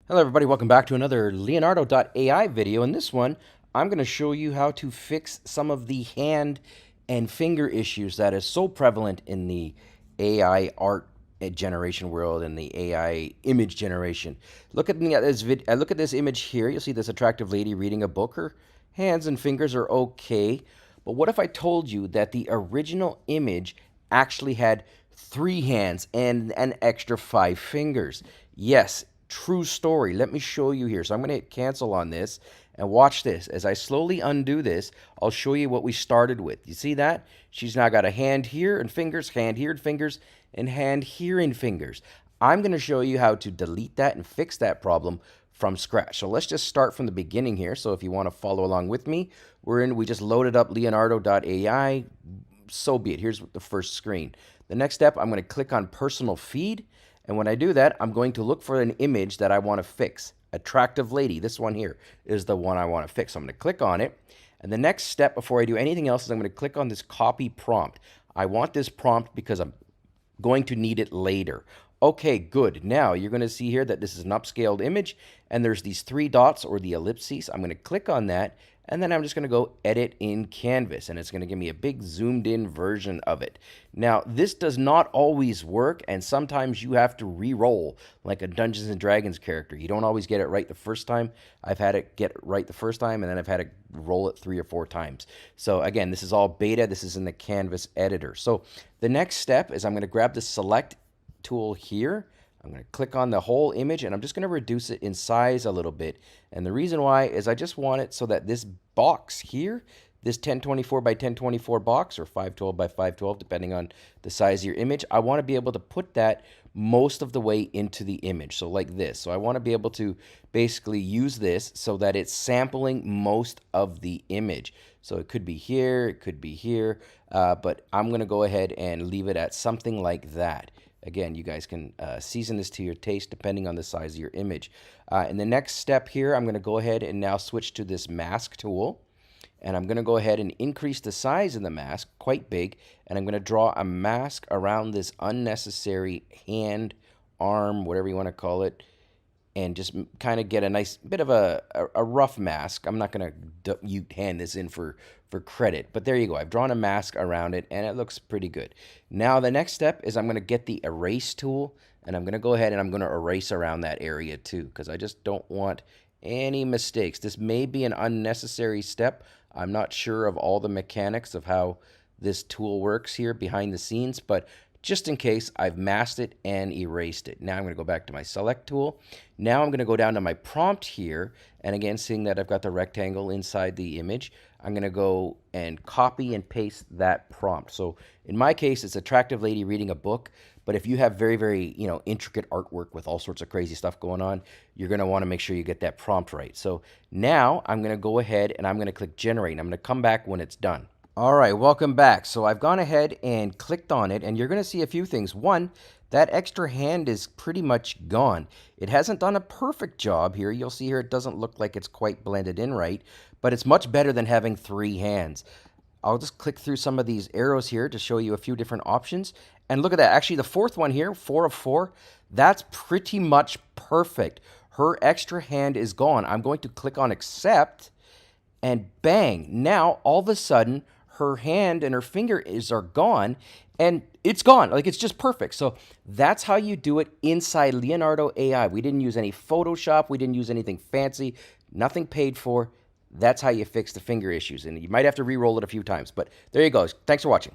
Hello everybody, welcome back to another Leonardo.ai video. In this one, I'm going to show you how to fix some of the hand and finger issues that is so prevalent in the AI art generation world and the AI image generation. Look at this image here. You'll see this attractive lady reading a book. Her hands and fingers are okay. But what if I told you that the original image actually had 3 hands and an extra 5 fingers? Yes, true story. Let me show you here. So I'm going to hit cancel on this and watch this. As I slowly undo this, I'll show you what we started with. You see that? She's now got a hand here and fingers, hand here and fingers, and hand here and fingers. I'm going to show you how to delete that and fix that problem from scratch. So let's just start from the beginning here. So if you want to follow along with me, we just loaded up Leonardo.ai. So be it. Here's the first screen. The next step, I'm going to click on personal feed. And when I do that, I'm going to look for an image that I want to fix. Attractive lady, this one here is the one I want to fix. So I'm going to click on it. And the next step before I do anything else is I'm going to click on this copy prompt. I want this prompt because I'm going to need it later. Okay, good. Now you're going to see here that this is an upscaled image and there's these 3 dots or the ellipses. I'm going to click on that and then I'm just going to go edit in Canvas and it's going to give me a big zoomed in version of it. Now this does not always work and sometimes you have to re-roll like a Dungeons and Dragons character. You don't always get it right the first time. I've had it get it right the first time and then I've had to roll it 3 or 4 times. So again, this is all beta. This is in the Canvas editor. So the next step is I'm going to grab the select tool here. I'm going to click on the whole image and I'm just going to reduce it in size a little bit. And the reason why is I just want it so that this box here, this 1024 by 1024 box or 512 by 512, depending on the size of your image, I want to be able to put that most of the way into the image. So like this. So I want to be able to basically use this so that it's sampling most of the image. So it could be here, it could be here, but I'm going to go ahead and leave it at something like that. Again, you guys can season this to your taste depending on the size of your image. In the next step here, I'm going to go ahead and now switch to this mask tool. And I'm going to go ahead and increase the size of the mask quite big. And I'm going to draw a mask around this unnecessary hand, arm, whatever you want to call it. And just kind of get a nice bit of a rough mask. I'm not going to hand this in for credit, but there you go. I've drawn a mask around it and it looks pretty good. Now the next step is I'm going to get the erase tool and I'm going to go ahead and I'm going to erase around that area too because I just don't want any mistakes. This may be an unnecessary step. I'm not sure of all the mechanics of how this tool works here behind the scenes, but just in case, I've masked it and erased it. Now I'm going to go back to my select tool. Now I'm going to go down to my prompt here. And again, seeing that I've got the rectangle inside the image, I'm going to go and copy and paste that prompt. So in my case, it's attractive lady reading a book. But if you have very, very, intricate artwork with all sorts of crazy stuff going on, you're going to want to make sure you get that prompt right. So now I'm going to go ahead and I'm going to click generate. And I'm going to come back when it's done. All right, welcome back. So I've gone ahead and clicked on it, and you're going to see a few things. One, that extra hand is pretty much gone. It hasn't done a perfect job here. You'll see here it doesn't look like it's quite blended in right, but it's much better than having 3 hands. I'll just click through some of these arrows here to show you a few different options. And look at that. Actually, the 4th one here, 4 of 4, that's pretty much perfect. Her extra hand is gone. I'm going to click on accept, and bang, now all of a sudden, her hand and her fingers are gone and it's gone. Like it's just perfect. So that's how you do it inside Leonardo AI. We didn't use any Photoshop. We didn't use anything fancy, nothing paid for. That's how you fix the finger issues. And you might have to re-roll it a few times, but there you go. Thanks for watching.